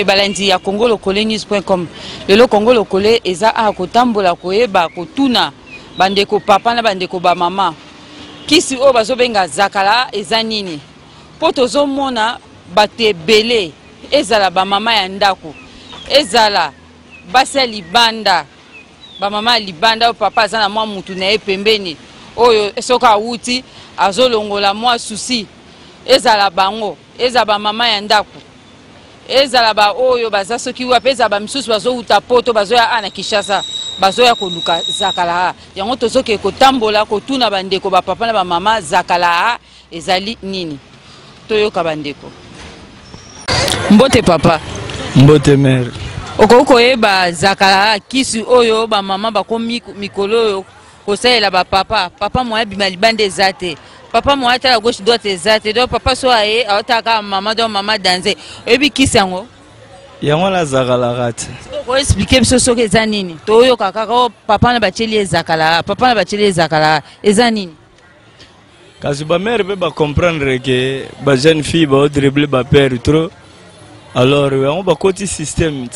balandi ya congolocolenews.com. Le Congo lokole eza a kotambola koyeba kotuna bandeko papa na bandeko ba mama. Kisi o bazobenga zakala eza nini? Poto zomona bate belé ezala ba mama ya ndako. Ezala basa libanda. Ba mama libanda o papa azana mwa mutu na pembeni. Oyo soka wuti azolongola mwa susi. Ezala bango, ezala ba mama ya ndako. Ezala ba oyo baza soki wa peza ba misusu bazo uta poto bazo ya ana Kishasa bazo ya koluka zakala. Yango tozoke kotambola kotuna bandeko ba papa na ba mama zakala ezali nini? Toyoka bandeko. Mbote papa. Mbote mère. Okoko yeba zakala kisi oyo ba mama bakomi mikolo oyo kosalela ba papa. Papa moya bimalibande zate. Papa moi à gauche droite exact donc papa so aye aotaka maman donc maman danser ebi kisango yango la zakala rat ko expliquer biso so ke zanini to yo kaka papa na bacheli ezakala papa na bacheli ezakala ezanini kasi ba mère be ba comprendre que ba jeune fille ba dribbler ba père trop alors on ba côté système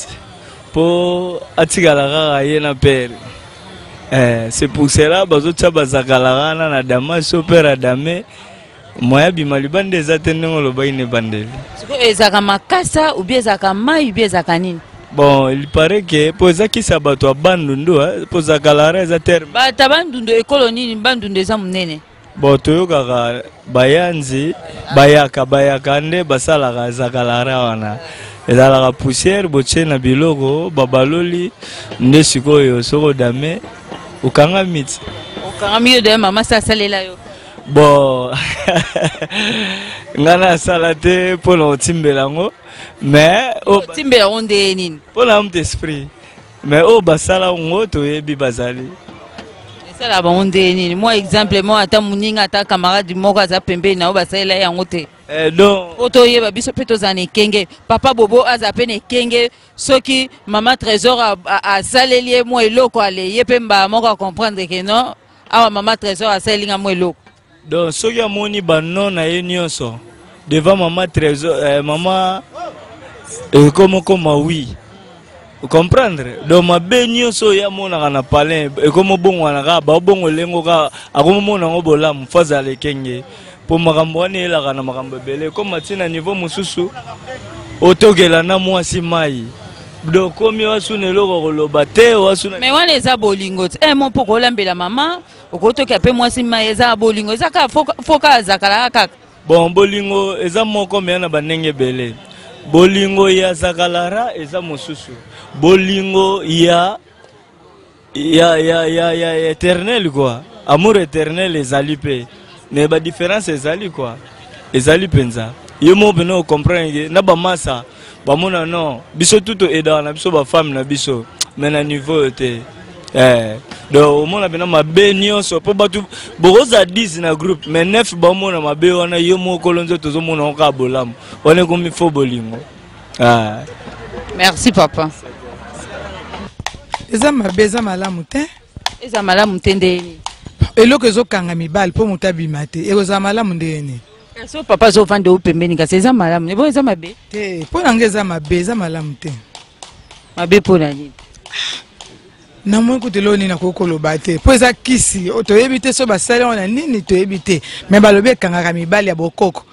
pour atigala kaka ye na père. C'est pour cela que bazakala na dama super adame moya bimalibande des attenants le baine bandel. Ezaka makasa ou bien ezaka mai ou bien ezaka nini? Bon, il paraît que pour ça qui sabato bandundu pour zakala za terme. Ba tabandundu ekolo nini bandundu za munene. Bon toyoka bayanzi bayaka nde basala zakala wana. Ezala la poussière boche na biloko babaloli nde sikoyo soko dame. Ukanga miti. Ukanga miti de mama sa salela yo. Bon. Ngana salate pour le timbelango mais o timbela onde nini? Pour l'âme d'esprit. Mais au basala ngo to yebi bazali. Sala ba onde nini? Moi exemple moi ata muninga ata camarade moko za pembe na o basala yango te. Donc oto yeba biso peto zane kenge papa bobo aza pene kenge soki mama trésor a salelier mo eloko ale yepemba moko comprendre que non awa mama trésor a salinga mo eloko donc soki amoni banon na ye nyonso devant mama trésor mama comme oui vous comprendre donc ma be nyonso ya mona na palin comme bongo na ka ba bongo lengo ka akomo mona ngo bolamu faza le kenge pour makambo wana elaka na makambo belé comme matina niveau mususu otogela na mwasi mai donc komi wasu neloko koloba te wasu mais wana eza bolingo mon poko lambela mama okotoka pe mwasi mai eza bolingo eza ka foka zakala kaka bon bolingo eza moko me na banenge belé bolingo ya zakalara eza mususu bolingo ya éternel quoi amour éternel ezali pe mais la différence est quoi? Ezali penza. Yemo beno comprendre na ba massa ba mona non biso tout aidant na biso ba femme na biso mais na niveau te donc mona beno ma benio so po batu boza 10 na groupe mais 9 ba mona ma be wana yemo kolonzo tozo mona ka bolam on est comme fo bolingo merci papa eza mabeza malamu te eza malamu te ndeni eloko ezokanga mibali po mutabi mate ekozala malamu ndeni so papa zo vande o pembeni kasi eza malamu ebo eza mabe te po nanga eza mabe eza malamu te mabe po na nini na mwe kutelo nini na kokoloba te po eza kisi toyebi te so basale wana nini toyebi te me balobi ekangaka mibali ya bokoko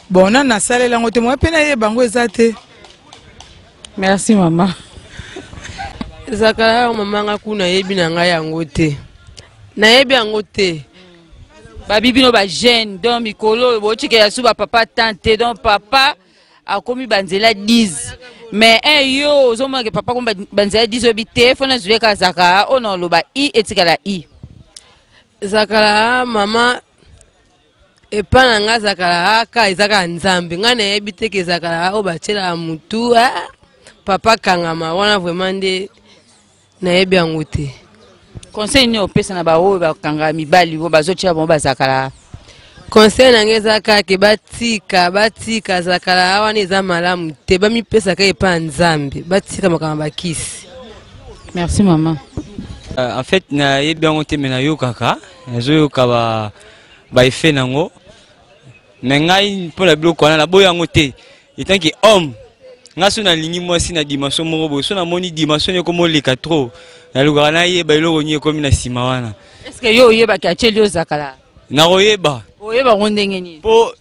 bon na nasalela yango te mwa mpe nayeba yango eza te merci mama zakala mama nga kuna yebi na ngai yango te na yebi yango te babibino ba jeune donc mikolo bochike ya suba papa tante donc papa akomi banzela 10 mais yo ozomona ke papa komba banzela 10 obi téléphone zule ka zakala ono loba i etikala i zakala mama epana nga zakala aka ezaka nzambe nga na yebi te ke zakala o bachela mutu papa kangama wana vraiment nde na yebi yango te. Conseil ni opesa na ba oyo bakanga mibali bo bazotia bon bazakala. Conseil na ngeza ka ke batika zakala wana eza malamu te ba mipesa ka epa nzambe batika makama bakisi. Merci maman. En fait na yebi yango te mena yo kaka nazo yo ka ba effet nango. Mais ngai pour la biloko na boya yango te. Etant que homme nga so na lingi mwasi na dimension moko boye so na moni dimension ekomo leka trop na lukaka na yeba eloko nini ekomi na nsima wana. Est-ce que yo oyebaki atieli ozakala nakoyeba oyeba ndenge nini mpo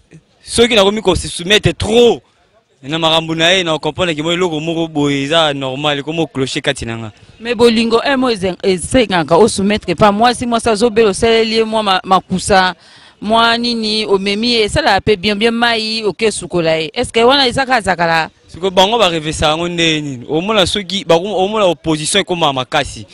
soki nakomi kosesumete trop na makambo na ye na comprendre ke mo eloko moko boye eza normal ekomo clocher kati na nga. mais bolingo mo esengaka osoumettre pa mwasi mwasi azobela osaleli ye mwa makusa mwa nini omemi esalaka mpe bien mai okesukola ye est ce que wana ezaka azakala siko bango barevesa yango ndenge nini omona soki omona opposition ekoma makasi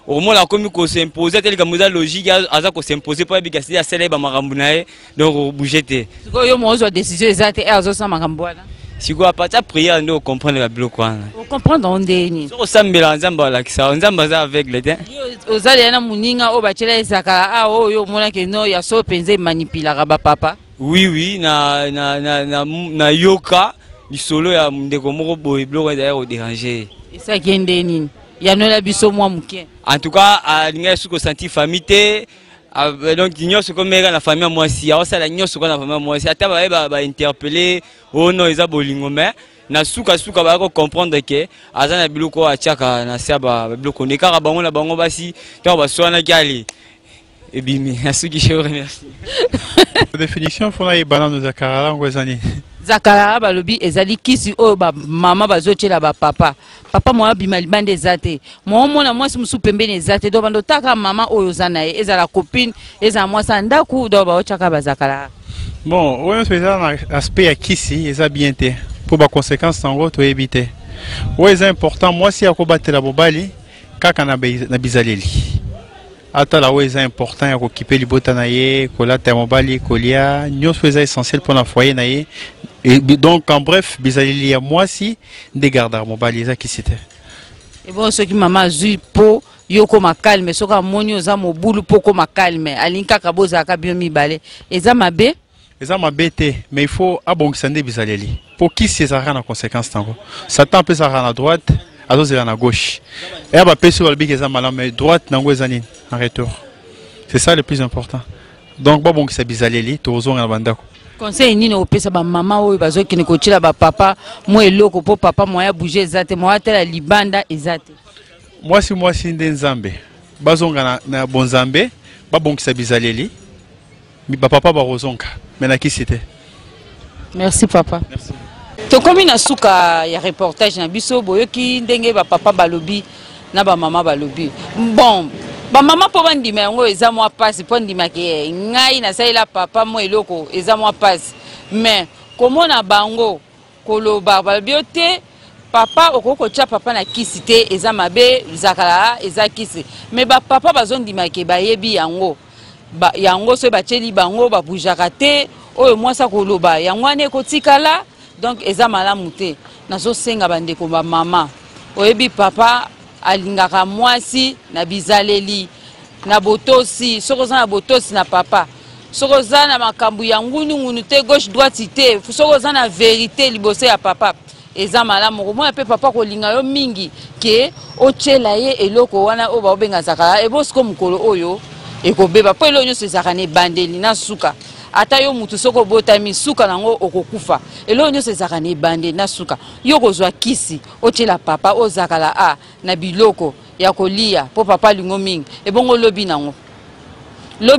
omona akomi kosimpose ate likambo eza logique aza kosimpose mpo ayebika sili asala ye bamakambo na ye donc obouge te sikoyo yo moozwa décision eza te azosala makambo wana sikoyo apati ya priere nde ocomprendre biloko wana ocomprendre ndenge nini soki osambela nzambe alakisa nzambe aza aveugle te ozalela na moninga oyo batiela ezakala a oyo omonaki no ya so mpenza emanipulaka bapapa oui na yoka lisolo ya ndeko moko boye biloko ezali kodéranger esaki ndenge nini yanoela biso mwa moke en tout cas alingai soki osenti famille te donc nyonso komeka na famille ya mwasi aosala nyonso kaka na famille ya mwasi ata baye bainterpele oyo no eza bolingo me na suka baya kocomprendre ke aza na biloko oyo atiaka na se ya babiloko nde kaka bango na bango basi ntango baswanaki ale ebimi nasuki je remercie. Définition fona yebana no zakala lango eza nini zakala balobi ezali kisi oyo bamama bazotiela bapapa papa moya bima libanda eza te moomona mwasi mosusu pembeni eza te do bando otaka mama oyo oza na ye ezala copine ezala mwasi ya ndaku do baotiaka bazakala bon oyo nyonso eza na aspect ya kisi eza bien te mpo baconséquence nango toyebi te oyo eza important mwasi akobatela mobali kaka na bizaleli atala oyo eza important ya kokipe libota na ye kolata ya mobali kolia nyonso eza essentiel mpona foyer na ye. Et donc en bref bizaleli ya mwasi nde gardar mobali eza kisi te ebon soki mama azwi mpo yo koma calme soki amoni oza mobulu mpo koma calme alingi kaka bozalaka bio mibale eza mabe te mais il faut abongisa nde bizaleli mpo kisi ezalaka na conséquence nango satan mpe ezalaka na droite azozela na gauche eya bapesi balobiki eza malamu mais droite nango eza nini en retour c'est ça le plus important donc babongisa bizaleli tozonga na bandako. conseil nini opesa bamama oyo bazokende kotiela bapapa mwa eloko mpo papa moya bouge eza te moya tala libanda eza te mwasi nde nzambe bazonga na bonzambe babongisa bizaleli bapapa bakozonga me na kisi te. merci papa. Merci. tokomi na suka ya reportage na biso boyoki ndenge bapapa balobi na bamama balobi bon bamama mpo bandima yango eza mwa pasi mpo ndimaki ngai nasalela papa mwa eloko eza mwa pasi mais komona bango koloba balobi yo te papa okoki kotia papa na kisi te eza mabe zakala eza kisi mais bapapa bazondimaki bayebi yango yango soki batieli bango babujaka te oyo mwasi akoloba yango wana ekotikala donc eza malamu te nazosenga bandeko bamama oyebi papa alingaka mwasi na bizaleli na botosi soki oza na botosi na papa soki oza na makambo ya ngunu te gauche droite te soki oza na verité liboso ya papa eza malamu komona mpe papa kolinga yo mingi ke otiela ye eloko wana oyo baobenga zakala ebosiko mokolo oyo ekobeba mpo eloko nyonso ezalaka na ebandeli na suka ata yo mutu soki obotami suka nango okokufa eloko nyonso ezalaka na ebandeli na suka yo kozwa kisi otiela papa ozakala na biloko ya kolia mpo papa alingo mingi ebongo lobi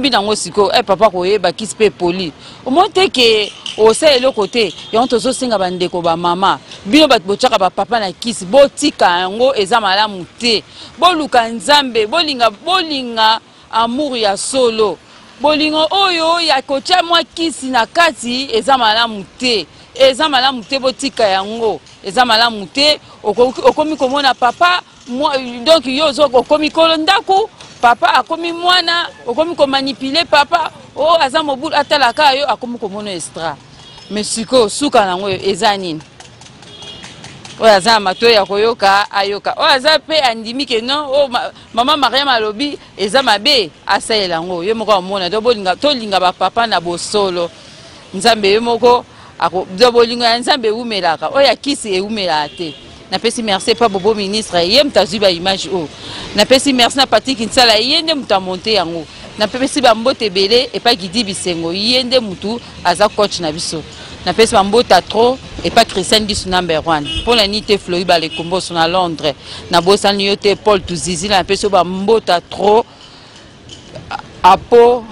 nango sikoyo papa koyeba kisi mpe poli omoi te ke osala eloko te yango tozosenga bandeko bamama bino bato botiaka bapapa na kisi botika yango eza malamu te boluka nzambe bolinga amour ya solo bolingo oyo ya kotia mwa kisi na kati eza malamu te botika yango eza malamu te okomi komona papa donc yo okomi kolo ndako papa akomi mwana okomi komanipule papa oyo aza mobulu atalaka yo akomi komona extra mais sikoyo suka nango eza nini oyo aza na matoyi ya koyoka ayoka oyo aza mpe andimi ke non oyo mama Mariam alobi eza mabe asalela yango ye moko amona tolinga bapapa na bosolo nzambe ye moko bolingo ya nzambe ewumelaka oyo ya kisi ewumelaka te napesi merci pa bobo ministre ye moto azwi baimage oyo napesi merci na Patrick Nsala ye nde moto amonte yango napesi bambote ebele epai Gidi Bisengo ye nde motu aza coach na biso napesi bambota trop et pas Christian Disu number 1 pour la nité Flori ba le combo son à Londres na bosani yo te Paul Tuzizi napesi bambota trop apo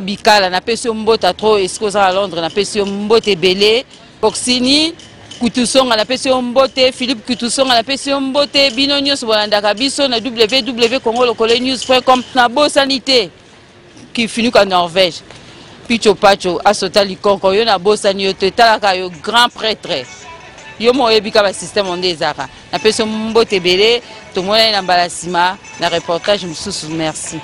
bikala napesi mbota trop esikoza à Londres napesi mbote belé Boxini Kutusonga napesi mbote Philippe Kutusonga napesi mbote bino nyos bolandaka biso na www.congolocole-news.com na bosanité qui finit en Norvège. Picho Pacho asota likonko yo na bosani yo te talaka yo grand prêtre. Yo mo yebika ba système onde ezaka. Napesi mbote belé to mona na balasima na reportage mususu merci.